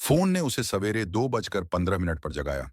Phone ने उसे सवेरे 2:15 पर जगाया।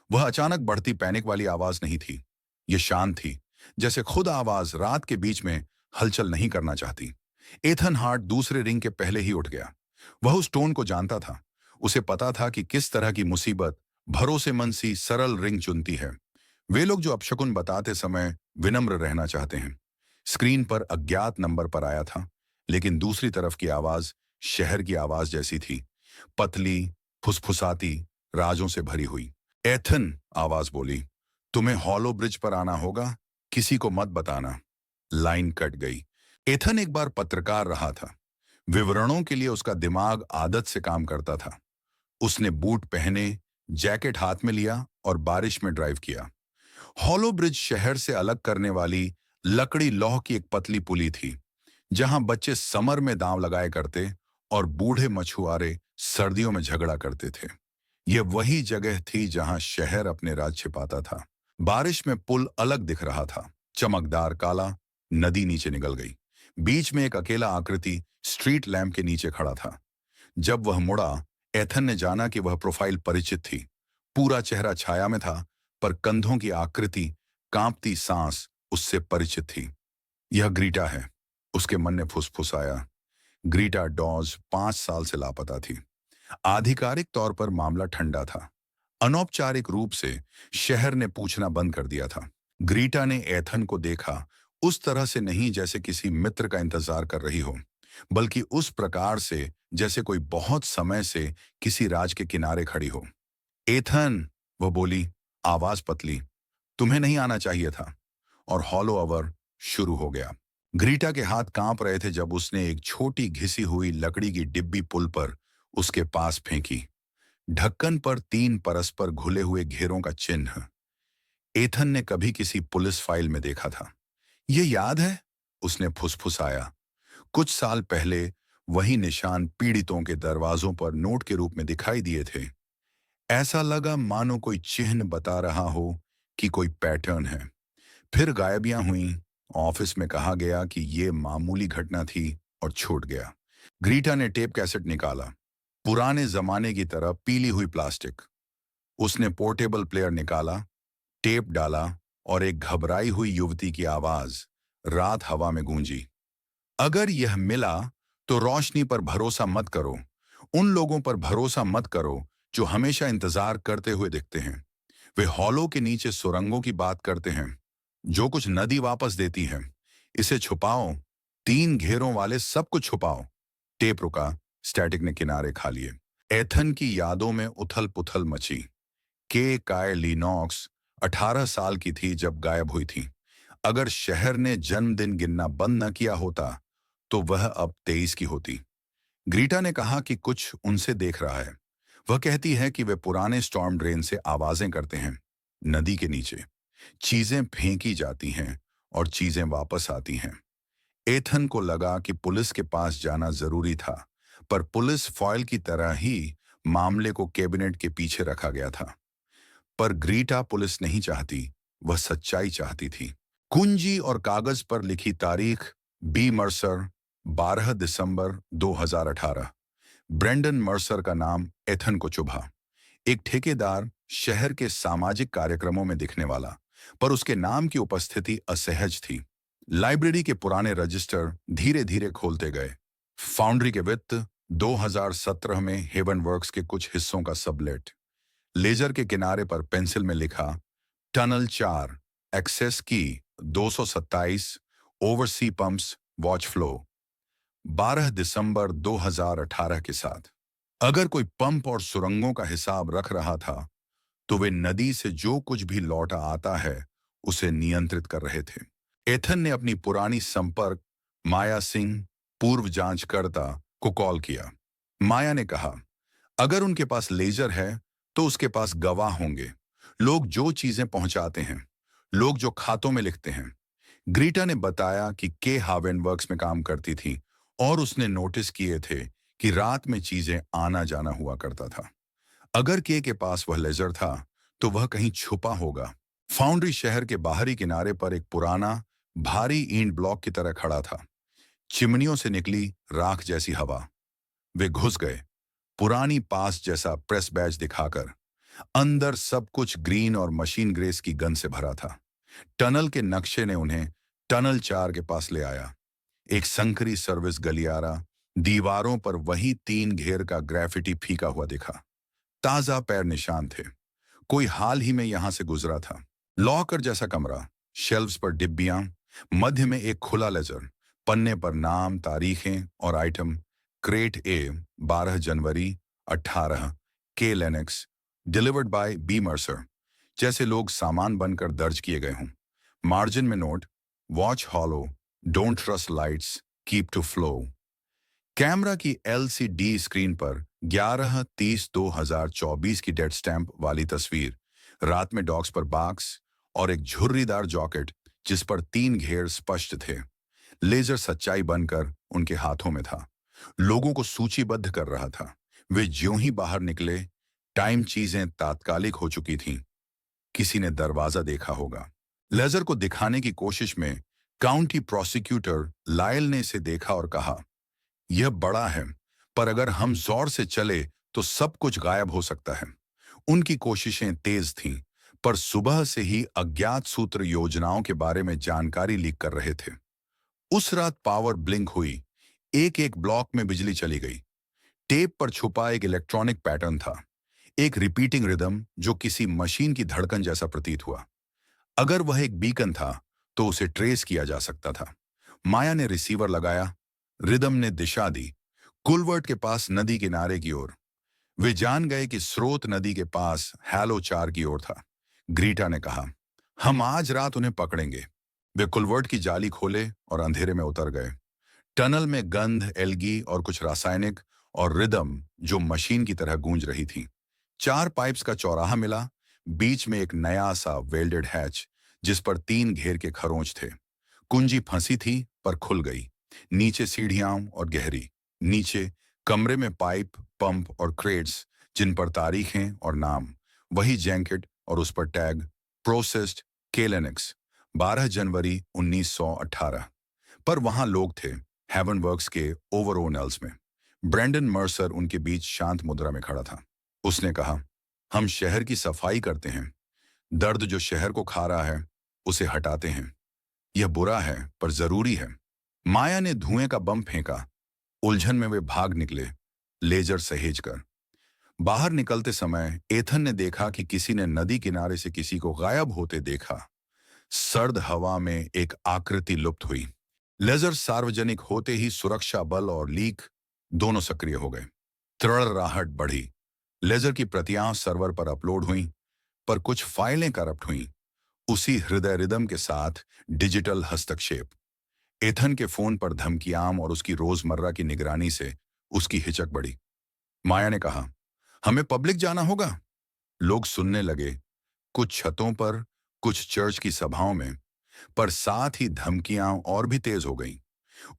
वह अचानक बढ़ती पैनिक वाली आवाज नहीं थी। ये शांत थी, जैसे खुद आवाज रात के बीच में हलचल नहीं करना चाहती। एथन हार्ट दूसरे रिंग के पहले ही उठ गया। वह उस टोन को जानता था। उसे पता था कि किस तरह की मुसीबत भरोसेमंद सी सरल रिंग चुनती है। वे लोग जो अपशकुन बताते समय विनम्र रहना चाहते हैं। स्क्रीन पर अज्ञात नंबर पर आया था, लेकिन दूसरी तरफ की आवाज शहर की आवाज जैसी थी। पतली, फुसफुसाती, राजों से भरी हुई। एथन, आवाज बोली, तुम्हें हॉलो ब्रिज पर आना होगा, किसी को मत बताना। लाइन कट गई। एथन एक बार पत्रकार रहा था। विवरणों के लिए उसका दिमाग आदत से काम करता था। उसने बूट पहने, जैकेट हाथ में लिया और बारिश में ड्राइव किया। हॉलो ब्रिज शहर से अलग करने वाली लकड़ी लौह की एक पतली पुली थी, जहां बच्चे समर में दांव लगाए करते और बूढ़े मछुआरे सर्दियों में झगड़ा करते थे। यह वही जगह थी जहां शहर अपने राज छिपाता था। बारिश में पुल अलग दिख रहा था, चमकदार काला। नदी नीचे निकल गई। बीच में एक अकेला आकृति स्ट्रीट लैंप के नीचे खड़ा था। जब वह मुड़ा, एथन ने जाना कि वह प्रोफाइल परिचित थी। पूरा चेहरा छाया में था, पर कंधों की आकृति, कांपती सांस उससे परिचित थी। यह ग्रीटा है, उसके मन ने फुसफुसाया। ग्रीटा डॉज 5 साल से लापता थी। आधिकारिक तौर पर मामला ठंडा था। अनौपचारिक रूप से शहर ने पूछना बंद कर दिया था। ग्रीटा ने एथन को देखा, उस तरह से नहीं जैसे किसी मित्र का इंतजार कर रही हो, बल्कि उस प्रकार से जैसे कोई बहुत समय से किसी राज के किनारे खड़ी हो। एथन, वो बोली, आवाज पतली, तुम्हें नहीं आना चाहिए था। और हॉलो अवर शुरू हो गया। ग्रीटा के हाथ कांप रहे थे जब उसने एक छोटी घिसी हुई लकड़ी की डिब्बी पुल पर उसके पास फेंकी। ढक्कन पर 3 परस्पर घुले हुए घेरों का चिन्ह। एथन ने कभी किसी पुलिस फाइल में देखा था। ये याद है, उसने फुसफुसाया। कुछ साल पहले वही निशान पीड़ितों के दरवाजों पर नोट के रूप में दिखाई दिए थे। ऐसा लगा मानो कोई चिन्ह बता रहा हो कि कोई पैटर्न है। फिर गायबियां हुई। ऑफिस में कहा गया कि ये मामूली घटना थी और छूट गया। ग्रीटा ने टेप कैसेट निकाला, पुराने जमाने की तरह पीली हुई प्लास्टिक। उसने पोर्टेबल प्लेयर निकाला, टेप डाला और एक घबराई हुई युवती की आवाज रात हवा में गूंजी। अगर यह मिला तो रोशनी पर भरोसा मत करो। उन लोगों पर भरोसा मत करो जो हमेशा इंतजार करते हुए दिखते हैं। वे हॉलो के नीचे सुरंगों की बात करते हैं, जो कुछ नदी वापस देती है। इसे छुपाओ, 3 घेरों वाले सब कुछ छुपाओ। टेप रुका, स्टैटिक ने किनारे खा लिए। एथन की यादों में उथल पुथल मची। के काय लिनॉक्स 18 साल की थी जब गायब हुई थी। अगर शहर ने जन्मदिन गिनना बंद न किया होता तो वह अब 23 की होती। ग्रीटा ने कहा कि कुछ उनसे देख रहा है। वह कहती है कि वे पुराने स्टॉर्म ड्रेन से आवाजें करते हैं। नदी के नीचे चीजें फेंकी जाती हैं और चीजें वापस आती हैं। एथन को लगा कि पुलिस के पास जाना जरूरी था, पर पुलिस फॉइल की तरह ही मामले को कैबिनेट के पीछे रखा गया था। पर ग्रीटा पुलिस नहीं चाहती, वह सच्चाई चाहती थी। कुंजी और कागज पर लिखी तारीख, बी मर्सर, 12 दिसंबर 2018। ब्रेंडन मर्सर का नाम एथन को चुभा। एक ठेकेदार, शहर के सामाजिक कार्यक्रमों में दिखने वाला, पर उसके नाम की उपस्थिति असहज थी। लाइब्रेरी के पुराने रजिस्टर धीरे धीरे खोलते गए। फाउंड्री के वित्त, 2017 में हेवन वर्क्स के कुछ हिस्सों का सबलेट। लेजर के किनारे पर पेंसिल में लिखा, टनल 4, एक्सेस की 227, ओवरसी पंप्स, वॉच फ्लो। 12 दिसंबर 2018 के साथ। अगर कोई पंप और सुरंगों का हिसाब रख रहा था, तो वे नदी से जो कुछ भी लौटा आता है उसे नियंत्रित कर रहे थे। एथन ने अपनी पुरानी संपर्क माया सिंह, पूर्व जांचकर्ता, को कॉल किया। माया ने कहा, अगर उनके पास लेजर है तो उसके पास गवाह होंगे, लोग जो चीजें पहुंचाते हैं, लोग जो खातों में लिखते हैं। ग्रीटा ने बताया कि के हावेन वर्क्स में काम करती थी और उसने नोटिस किए थे कि रात में चीजें आना जाना हुआ करता था। अगर के पास वह लेजर था तो वह कहीं छुपा होगा। फाउंड्री शहर के बाहरी किनारे पर एक पुराना, भारी ईंट ब्लॉक की तरह खड़ा था। चिमनियों से निकली राख जैसी हवा। वे घुस गए। पुरानी पास जैसा प्रेस बैज दिखाकर। अंदर सब कुछ ग्रीन और मशीन ग्रेस की गन से भरा था। टनल के नक्शे ने उन्हें टनल 4 के पास ले आया। एक संकरी सर्विस गलियारा, दीवारों पर वही 3 घेर का ग्राफिटी फीका हुआ दिखा। ताजा पैर निशान थे। कोई हाल ही में यहां से गुजरा था। लॉकर जैसा कमरा, शेल्व्स पर डिब्बियां, मध्य में एक खुला लेजर, पन्ने पर नाम, तारीखें और item. Crate A, 12 January 18, K Lennox, delivered by B Mercer. जैसे लोग सामान बनकर दर्ज किए गए हों। मार्जिन में note, watch hollow, don't trust lights, keep to flow. Camera की एलसीडी स्क्रीन पर 11/30/2024 की डेड स्टैंप वाली तस्वीर। रात में डॉक्स पर बॉक्स और एक झुर्रीदार जॉकेट जिस पर 3 घेर स्पष्ट थे। लेजर सच्चाई बनकर उनके हाथों में था। लोगों को सूचीबद्ध कर रहा था। वे ज्यों ही बाहर निकले, टाइम चीजें तात्कालिक हो चुकी थीं। किसी ने दरवाजा देखा होगा। लेजर को दिखाने की कोशिश में काउंटी प्रोसिक्यूटर लायल ने इसे देखा और कहा, यह बड़ा है, पर अगर हम जोर से चले तो सब कुछ गायब हो सकता है। उनकी कोशिशें तेज थीं, पर सुबह से ही अज्ञात सूत्र योजनाओं के बारे में जानकारी लीक कर रहे थे। उस रात पावर ब्लिंक हुई। एक एक ब्लॉक में बिजली चली गई। टेप पर छुपा एक इलेक्ट्रॉनिक पैटर्न था, एक रिपीटिंग रिदम जो किसी मशीन की धड़कन जैसा प्रतीत हुआ। अगर वह एक बीकन था तो उसे ट्रेस किया जा सकता था। माया ने रिसीवर लगाया। रिदम ने दिशा दी, कुलवर्ट के पास नदी किनारे की ओर। वे जान गए कि स्रोत नदी के पास हैलो 4 की ओर था। ग्रीटा ने कहा, हम आज रात उन्हें पकड़ेंगे। वे कुलवर्ट की जाली खोले और अंधेरे में उतर गए। टनल में गंध, एल्गी और कुछ रासायनिक और रिदम जो मशीन की तरह गूंज रही थी। 4 पाइप्स का चौराहा मिला, बीच में एक नया सा वेल्डेड हैच जिस पर 3 घेर के खरोंच थे। कुंजी फंसी थी पर खुल गई। नीचे सीढ़ियां और गहरी। नीचे कमरे में पाइप, पंप और क्रेट्स जिन पर तारीखें और नाम। वही जैकेट और उस पर टैग, प्रोसेस्ड केलेनिक्स, 12 जनवरी 1918। पर वहां लोग थे, हेवन वर्क्स के ओवरओनल्स में। ब्रेंडन मर्सर उनके बीच शांत मुद्रा में खड़ा था। उसने कहा, हम शहर की सफाई करते हैं। दर्द जो शहर को खा रहा है उसे हटाते हैं। यह बुरा है पर जरूरी है। माया ने धुएं का बम फेंका। उलझन में वे भाग निकले, लेजर सहेज कर। बाहर निकलते समय एथन ने देखा कि किसी ने नदी किनारे से किसी को गायब होते देखा। सर्द हवा में एक आकृति लुप्त हुई। लेजर सार्वजनिक होते ही सुरक्षा बल और लीक दोनों सक्रिय हो गए। तड़राहट बढ़ी। लेजर की प्रतियां सर्वर पर अपलोड हुईं, पर कुछ फाइलें करप्ट हुईं। उसी हृदय रिदम के साथ डिजिटल हस्तक्षेप। एथन के फोन पर धमकियां और उसकी रोजमर्रा की निगरानी से उसकी हिचक बढ़ी। माया ने कहा, हमें पब्लिक जाना होगा। लोग सुनने लगे, कुछ छतों पर, कुछ चर्च की सभाओं में, पर साथ ही धमकियां और भी तेज हो गईं।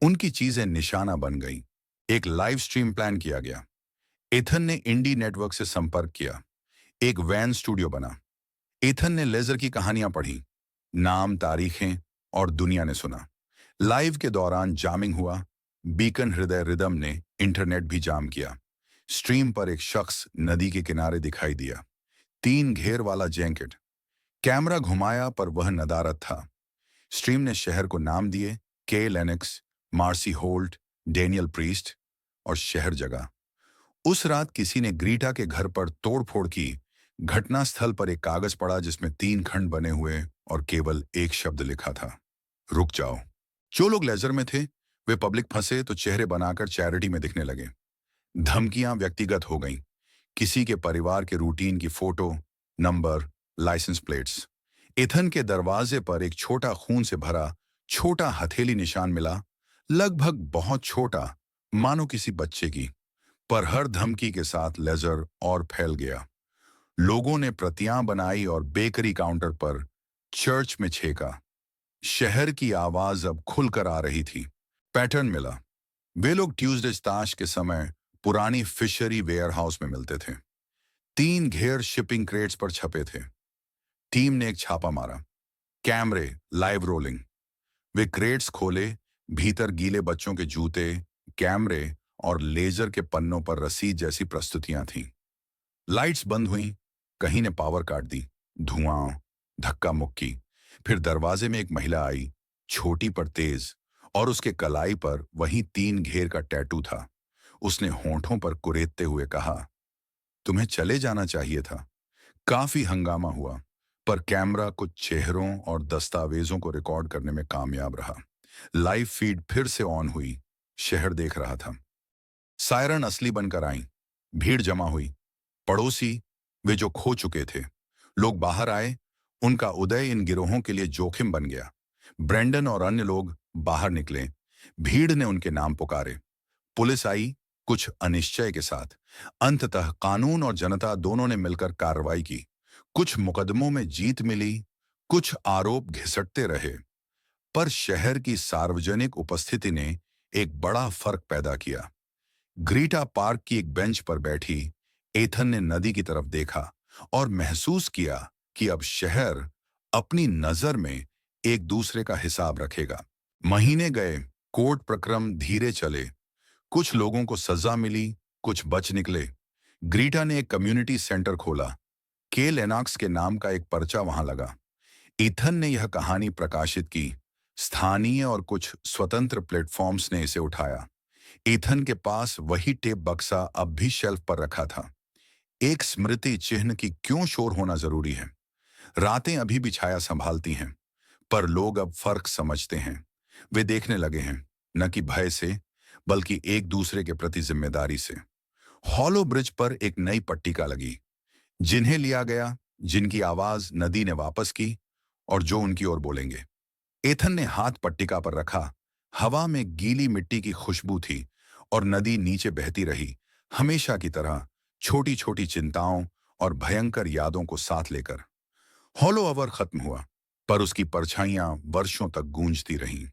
उनकी चीजें निशाना बन गईं। एक लाइव स्ट्रीम प्लान किया गया। एथन ने इंडी नेटवर्क से संपर्क किया। एक वैन स्टूडियो बना। एथन ने लेजर की कहानियां पढ़ी। नाम, तारीखें और दुनिया ने सुना। लाइव के दौरान जामिंग हुआ। बीकन हृदय रिदम ने इंटरनेट भी जाम किया। स्ट्रीम पर एक शख्स नदी के किनारे दिखाई दिया। 3 घेर वाला जैकेट। कैमरा घुमाया पर वह नदारद था। स्ट्रीम ने शहर को नाम दिए, K Lennox, Marcy Holt, Daniel Priest और शहर जगह। उस रात किसी ने ग्रीटा के घर पर तोड़फोड़ की। घटनास्थल पर एक कागज पड़ा जिसमें 3 खंड बने हुए और केवल एक शब्द लिखा था, रुक जाओ। जो लोग लेजर में थे वे पब्लिक फंसे तो चेहरे बनाकर चैरिटी में दिखने लगे। धमकियां व्यक्तिगत हो गईं। किसी के परिवार के रूटीन की photo, number, licence plates. Ethan के दरवाजे पर एक छोटा खून से भरा छोटा हथेली निशान मिला, लगभग बहुत छोटा, मानो किसी बच्चे की। पर हर धमकी के साथ लेजर और फैल गया। लोगों ने प्रतियां बनाई और बेकरी काउंटर पर, चर्च में छेका। शहर की आवाज अब खुलकर आ रही थी। पैटर्न मिला। वे लोग ट्यूसडे ताश के समय पुरानी फिशरी वेयर हाउस में मिलते थे। 3 घेर शिपिंग क्रेट्स पर छपे थे। टीम ने एक छापा मारा। कैमरे, लाइव रोलिंग। वे क्रेट्स खोले। भीतर गीले बच्चों के जूते, कैमरे और लेजर के पन्नों पर रसीद जैसी प्रस्तुतियां थीं। लाइट्स बंद हुईं, कहीं ने पावर काट दी, धुआं, धक्का मुक्की। फिर दरवाजे में एक महिला आई, छोटी पर तेज, और उसके कलाई पर वही 3 घेर का टैटू था। उसने होंठों पर कुरेदते हुए कहा, तुम्हें चले जाना चाहिए था। काफी हंगामा हुआ, पर कैमरा कुछ चेहरों और दस्तावेजों को रिकॉर्ड करने में कामयाब रहा। लाइव फीड फिर से ऑन हुई। शहर देख रहा था। सायरन असली बनकर आई। भीड़ जमा हुई। पड़ोसी, वे जो खो चुके थे, लोग बाहर आए। उनका उदय इन गिरोहों के लिए जोखिम बन गया। ब्रेंडन और अन्य लोग बाहर निकले। भीड़ ने उनके नाम पुकारे। पुलिस आई, कुछ अनिश्चय के साथ। अंततः कानून और जनता दोनों ने मिलकर कार्रवाई की। कुछ मुकदमों में जीत मिली, कुछ आरोप घिसटते रहे। पर शहर की सार्वजनिक उपस्थिति ने एक बड़ा फर्क पैदा किया। ग्रीटा पार्क की एक बेंच पर बैठी एथन ने नदी की तरफ देखा और महसूस किया कि अब शहर अपनी नजर में एक दूसरे का हिसाब रखेगा। महीने गए, कोर्ट प्रक्रम धीरे चले। कुछ लोगों को सजा मिली, कुछ बच निकले। ग्रीटा ने एक कम्युनिटी सेंटर खोला। के लेनॉक्स के नाम का एक पर्चा वहां लगा। ईथन ने यह कहानी प्रकाशित की। स्थानीय और कुछ स्वतंत्र प्लेटफॉर्म्स ने इसे उठाया। ईथन के पास वही टेप बक्सा अब भी शेल्फ पर रखा था। एक स्मृति चिन्ह की क्यों शोर होना जरूरी है। रातें अभी भी छाया संभालती हैं, पर लोग अब फर्क समझते हैं। वे देखने लगे हैं, न कि भय से, बल्कि एक दूसरे के प्रति जिम्मेदारी से। हॉलो ब्रिज पर एक नई पट्टिका लगी। जिन्हें लिया गया, जिनकी आवाज नदी ने वापस की, और जो उनकी ओर बोलेंगे। एथन ने हाथ पट्टिका पर रखा। हवा में गीली मिट्टी की खुशबू थी और नदी नीचे बहती रही, हमेशा की तरह, छोटी छोटी चिंताओं और भयंकर यादों को साथ लेकर। हॉलो अवर खत्म हुआ, पर उसकी परछाइयां वर्षों तक गूंजती रहीं।